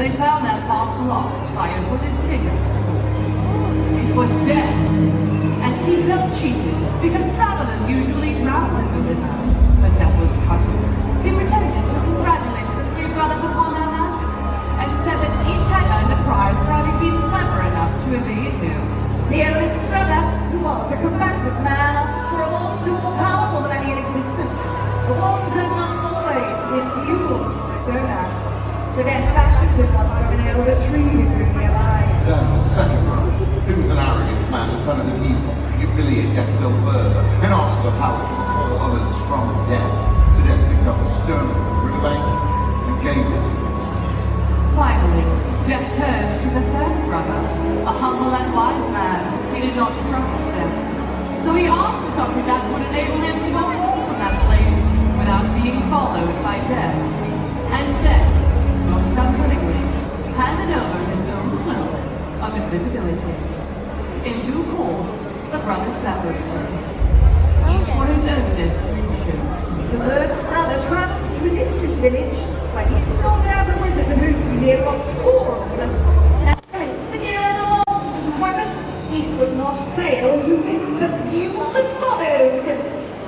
they found that path blocked by a hooded figure. It was Death, and he felt cheated because travelers usually drowned in the river. But Death was cunning. He pretended to congratulate the three brothers upon their magic, and said that each had earned a prize for having been clever enough to evade him. The eldest brother, who was a combative man, asked for a wand more powerful than any in existence, a wand that must always win duels for its owner. So then fashioned him one from an elder tree that grew nearby. Then the second brother, who was an arrogant man, decided that he wanted to humiliate Death still further, and asked for the power to recall others from death. So Death picked up a stone from the riverbank and gave it to him. Finally, Death turned to the third brother, a humble and wise man. He did not trust Death, so he asked for something that would enable him to go forth from that place without being followed by Death. And Death, most unwillingly, handed over his own cloak of invisibility. In due course, the brothers separated, each for his own destination. The first brother travelled to a distant village where he sought out a wizard who he had once scorned. And the year of old women, he could not fail to win the duel that followed.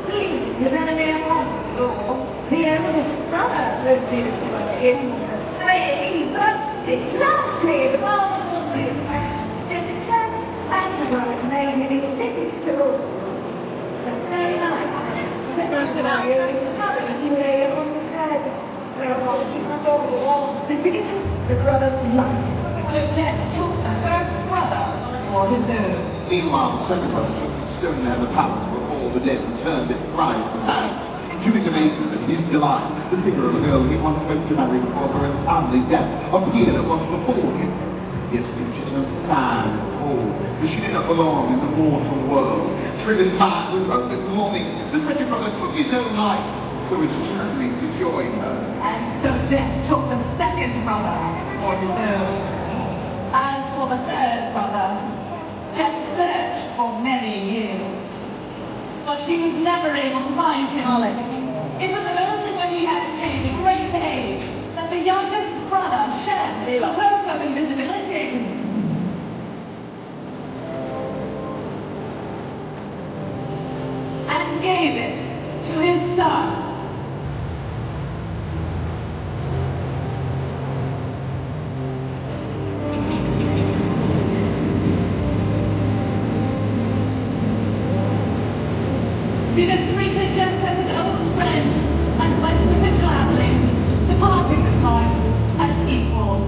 Leaving his enemy upon the floor, the eldest brother proceeded to begin. He boasted loudly about his himself and the words made him invincible. But very nice. As he lay upon his bed, whereupon he stole all divinity, the brother's life. So Death took the first brother for his own. Meanwhile, the second brother took the stone there, the palace where all the dead and turned it thrice and hand. To his amazement and his delight, the figure of a girl he once hoped to marry before her untimely death appeared at once before him. Yet soon she turned sad and cold, for she did not belong in the mortal world. Driven mad with hopeless longing, the second brother took his own life, so as truly to join her. And so Death took the second brother for his own. As for the third brother, Death searched for many years, but she was never able to find him. It was only when he had attained a great age that the youngest brother shed the cloak of invisibility. And gave it to his son. He then greeted Death as an old friend and went with him gladly, departing this life as equals.